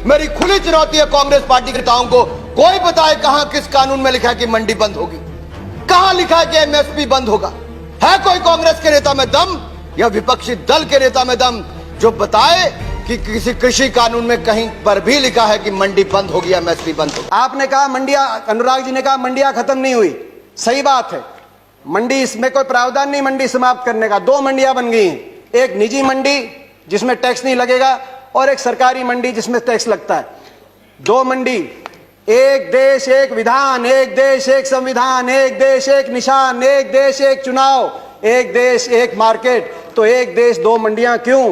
मेरी खुली चुनौती है कांग्रेस पार्टी के नेताओं को, कोई बताए कहां किस कानून में लिखा है कि मंडी बंद होगी, कहां लिखा है कि एमएसपी बंद होगा। है कोई कांग्रेस के नेता में दम या विपक्षी दल के नेता में दम जो बताए कि किसी कृषि कानून में कहीं पर भी लिखा है कि मंडी बंद होगी, एमएसपी बंद होगी। आपने कहा मंडियां, अनुराग जी ने कहा मंडियां खत्म नहीं हुई, सही बात है, मंडी इसमें कोई प्रावधान नहीं मंडी समाप्त करने का। 2 मंडियां बन गई हैं, एक निजी मंडी जिसमें टैक्स नहीं लगेगा और एक सरकारी मंडी जिसमें टैक्स लगता है। 2 मंडी, एक देश एक विधान, एक देश एक संविधान, एक देश एक निशान, एक देश एक चुनाव, एक देश एक मार्केट। तो एक देश 2 मंडियां क्यों?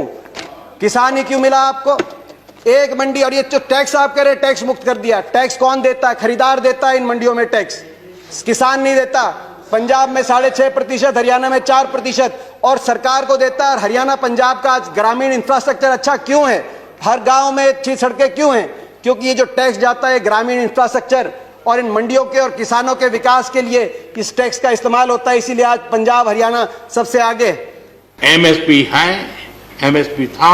किसान ही क्यों मिला आपको? एक मंडी। और ये जो टैक्स आप कह रहे टैक्स मुक्त कर दिया, टैक्स कौन देता है? खरीदार देता है इन मंडियों में टैक्स, किसान नहीं देता। पंजाब में 6.5%, हरियाणा में 4% और सरकार को देता है। और हरियाणा पंजाब का ग्रामीण इंफ्रास्ट्रक्चर अच्छा क्यों है? हर गांव में अच्छी सड़कें क्यों हैं? क्योंकि ये जो टैक्स जाता है ग्रामीण इंफ्रास्ट्रक्चर और इन मंडियों के और किसानों के विकास के लिए इस टैक्स का इस्तेमाल होता है। इसीलिए आज पंजाब हरियाणा सबसे आगे। एमएसपी है, एमएसपी था,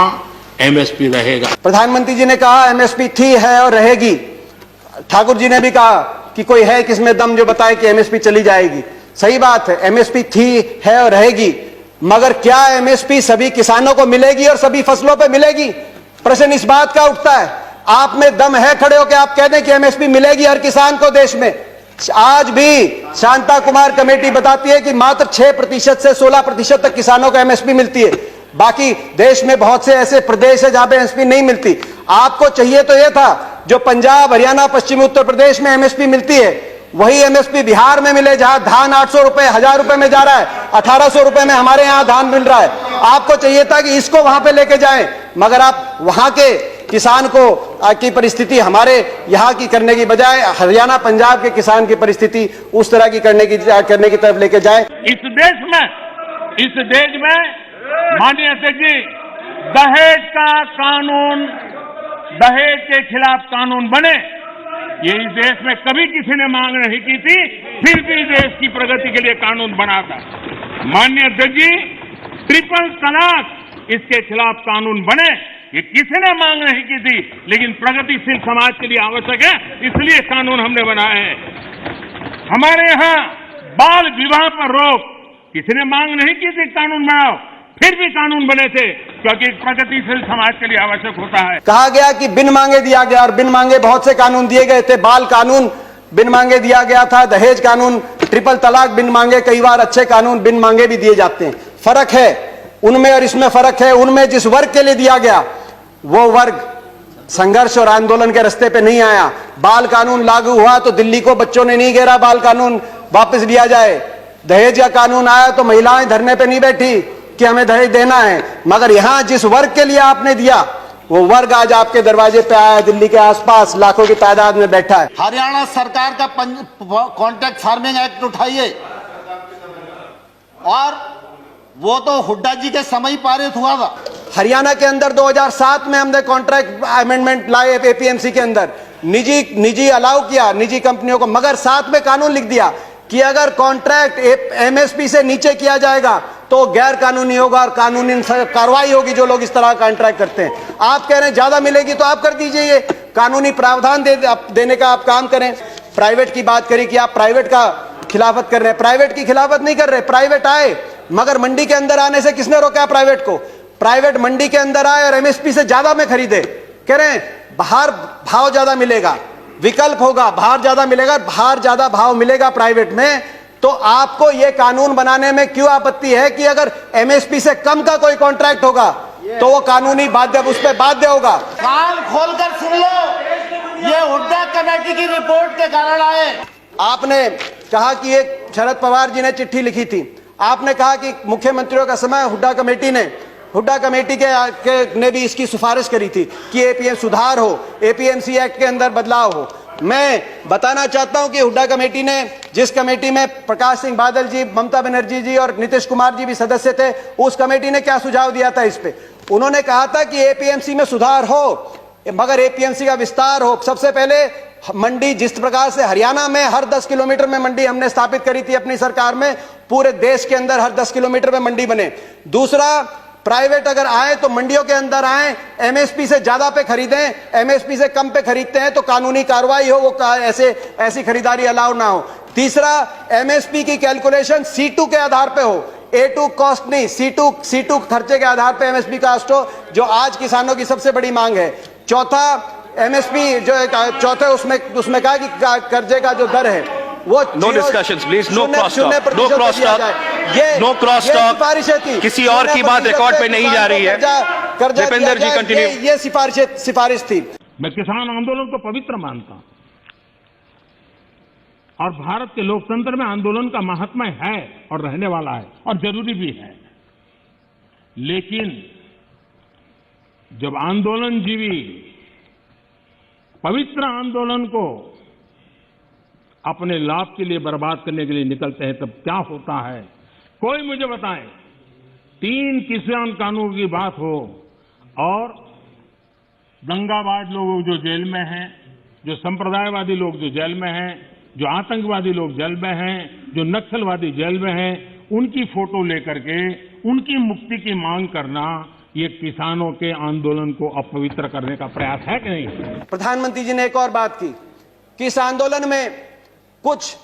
एमएसपी रहेगा। प्रधानमंत्री जी ने कहा एमएसपी थी, है और रहेगी। ठाकुर जी ने भी कहा कि कोई है किसमें दम जो बताए कि एमएसपी चली जाएगी। सही बात है, एमएसपी थी, है और रहेगी, मगर क्या एमएसपी सभी किसानों को मिलेगी और सभी फसलों पे मिलेगी? प्रश्न इस बात का उठता है। आप में दम है खड़े होकर आप कह दें कि एमएसपी मिलेगी हर किसान को देश में? आज भी शांता कुमार कमेटी बताती है कि मात्र 6% से 16% तक किसानों को एमएसपी मिलती है। बाकी देश में बहुत से ऐसे प्रदेश है जहां पे एमएसपी नहीं मिलती। आपको चाहिए तो यह था जो पंजाब, हरियाणा, पश्चिमी उत्तर प्रदेश में एमएसपी मिलती है वही एमएसपी बिहार में मिले, जहां धान 800 रुपए, 1000 रुपए में जा रहा है, 1800 रुपए में हमारे यहां धान मिल रहा है। आपको चाहिए था कि इसको वहां पे लेके जाएं, मगर आप वहां के किसान को की परिस्थिति हमारे यहां की करने की बजाय हरियाणा पंजाब के किसान की परिस्थिति उस तरह की करने की तरफ लेके जाए। इस देश में माननीय अध्यक्ष जी, दहेज का कानून, दहेज के खिलाफ कानून बने, ये इस देश में कभी किसी ने मांग नहीं की थी, फिर भी देश की प्रगति के लिए कानून बना था। माननीय अध्यक्ष जी, ट्रिपल तलाक, इसके खिलाफ कानून बने, ये किसी ने मांग नहीं की थी, लेकिन प्रगतिशील समाज के लिए आवश्यक है, इसलिए कानून हमने बनाए हैं। हमारे यहाँ बाल विवाह पर रोक, किसी ने मांग नहीं की थी कानून बनाओ, फिर भी कानून बने थे, क्योंकि प्रगतिशील समाज के लिए आवश्यक होता है। कहा गया कि बिन मांगे दिया गया, और बिन मांगे बहुत से कानून दिए गए थे। बाल कानून बिन मांगे दिया गया था, दहेज कानून, ट्रिपल तलाक बिन मांगे, कई बार अच्छे कानून बिन मांगे भी दिए जाते हैं। फर्क है उनमें और इसमें फर्क है। उनमें जिस वर्ग के लिए दिया गया वो वर्ग संघर्ष और आंदोलन के रास्ते पे नहीं आया। बाल कानून लागू हुआ तो दिल्ली को बच्चों ने नहीं घेरा बाल कानून वापस लिया जाए। दहेज का कानून आया तो महिलाएं धरने पे नहीं बैठी कि हमें दहेज देना है, मगर यहां जिस वर्ग के लिए आपने दिया वो वर्ग आज आपके दरवाजे पे आया, दिल्ली के आसपास लाखों की तादाद में बैठा है। हरियाणा सरकार का कॉन्ट्रैक्ट फार्मिंग एक्ट उठाइए, और वो तो हुड्डा जी के समय पारित हुआ था। हरियाणा के अंदर 2007 में हमने कॉन्ट्रैक्ट अमेंडमेंट लाए एपीएमसी के अंदर, निजी अलाउ किया निजी कंपनियों को, मगर साथ में कानून लिख दिया कि अगर कॉन्ट्रैक्ट एमएसपी से नीचे किया जाएगा तो गैर कानूनी होगा और कानूनी कार्रवाई होगी जो लोग इस तरह का कॉन्ट्रैक्ट करते हैं। आप कह रहे हैं ज्यादा मिलेगी तो आप कर दीजिए, ये कानूनी प्रावधान देने का आप काम करें। प्राइवेट की बात करें कि आप प्राइवेट का खिलाफत कर रहे हैं, प्राइवेट की खिलाफत नहीं कर रहे। प्राइवेट आए, मगर मंडी के अंदर आने से किसने रोका प्राइवेट को? प्राइवेट मंडी के अंदर आए और एमएसपी से ज्यादा में खरीदे। कह रहे हैं बाहर भाव ज्यादा मिलेगा, विकल्प होगा, बाहर ज्यादा मिलेगा, बाहर ज्यादा भाव मिलेगा प्राइवेट में। तो आपको यह कानून बनाने में क्यों आपत्ति है कि अगर एमएसपी से कम का कोई कॉन्ट्रैक्ट होगा तो वो कानूनी बाध्य, उस पर बाध्य होगा। कान खोलकर सुन लो, ये हुड्डा कमेटी की रिपोर्ट के कारण आए। आपने कहा कि एक शरद पवार जी ने चिट्ठी लिखी थी, आपने कहा कि मुख्यमंत्रियों का समय हुड्डा कमेटी ने भी इसकी सिफारिश करी थी कि एपीएम सुधार हो, एपीएमसी एक्ट के अंदर बदलाव हो। मैं बताना चाहता हूं कि हुड्डा कमेटी ने, जिस कमेटी में प्रकाश सिंह बादल जी, ममता बनर्जी जी और नीतीश कुमार जी भी सदस्य थे, उस कमेटी ने क्या सुझाव दिया था इस पे? उन्होंने कहा था कि एपीएमसी में सुधार हो, मगर एपीएमसी का विस्तार हो। सबसे पहले मंडी, जिस प्रकार से हरियाणा में हर 10 किलोमीटर में मंडी हमने स्थापित करी थी अपनी सरकार में, पूरे देश के अंदर हर 10 किलोमीटर में मंडी बने। दूसरा, प्राइवेट अगर आए तो मंडियों के अंदर आए, एमएसपी से ज्यादा पे खरीदें, एमएसपी से कम पे खरीदते हैं तो कानूनी कार्रवाई हो, वो ऐसी खरीदारी अलाउ ना हो। तीसरा, एमएसपी की कैलकुलेशन C2 के आधार पे हो, A2 कॉस्ट नहीं, C2 खर्चे के आधार पे एमएसपी कास्ट हो, जो आज किसानों की सबसे बड़ी मांग है। चौथा, एमएसपी जो चौथे उसमें कहा कि कर्जे का जो दर है वो no discussions please, no cross talk, no cross talk, no cross talk. किसी और की बात रिकॉर्ड पे नहीं जा रही है। दीपेंद्र जी कंटिन्यू। ये सिफारिश थी। मैं किसान आंदोलन को पवित्र मानता हूं और भारत के लोकतंत्र में आंदोलन का महात्म्य है और रहने वाला है और जरूरी भी है। लेकिन जब आंदोलनजीवी पवित्र आंदोलन को अपने लाभ के लिए बर्बाद करने के लिए निकलते हैं तब क्या होता है? कोई मुझे बताए। 3 किसान कानून की बात हो और दंगाबाज लोग जो जेल में हैं, जो संप्रदायवादी लोग जो जेल में हैं, जो आतंकवादी लोग जेल में हैं, जो नक्सलवादी जेल में हैं, उनकी फोटो लेकर के उनकी मुक्ति की मांग करना, ये किसानों के आंदोलन को अपवित्र करने का प्रयास है कि नहीं? प्रधानमंत्री जी ने एक और बात की कि इस आंदोलन में कुछ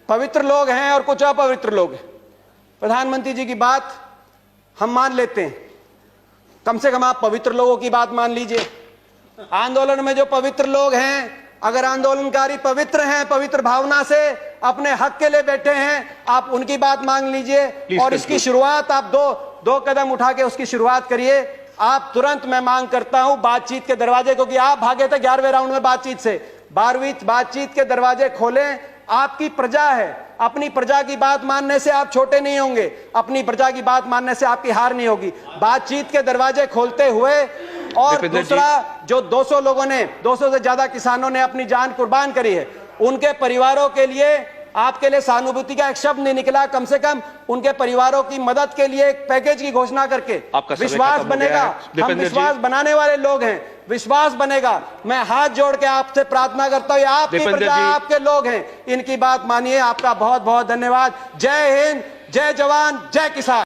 पवित्र लोग हैं और कुछ अपवित्र लोग हैं। प्रधानमंत्री जी की बात हम मान लेते हैं, कम से कम आप पवित्र लोगों की बात मान लीजिए। आंदोलन में जो पवित्र लोग हैं, अगर आंदोलनकारी पवित्र हैं, पवित्र भावना से अपने हक के लिए बैठे हैं, आप उनकी बात मांग लीजिए और इसकी शुरुआत आप दो कदम उठा के उसकी शुरुआत करिए। आप तुरंत, मैं मांग करता हूं, बातचीत के दरवाजे, क्योंकि आप भागे थे 11वें राउंड में बातचीत से, 12वीं बातचीत के दरवाजे खोलें। आपकी प्रजा है, अपनी प्रजा की बात मानने से आप छोटे नहीं होंगे, अपनी प्रजा की बात मानने से आपकी हार नहीं होगी। बातचीत के दरवाजे खोलते हुए। और दूसरा, जो 200 लोगों ने, 200 से ज्यादा किसानों ने अपनी जान कुर्बान करी है, उनके परिवारों के लिए आपके लिए सहानुभूति का एक शब्द नहीं निकला, कम से कम उनके परिवारों की मदद के लिए एक पैकेज की घोषणा करके विश्वास बनेगा। हम विश्वास बनाने वाले लोग हैं, विश्वास बनेगा। मैं हाथ जोड़ के आपसे प्रार्थना करता हूं, आपकी प्रजा, आपके लोग हैं, इनकी बात मानिए। आपका बहुत बहुत धन्यवाद। जय हिंद, जय जवान, जय किसान।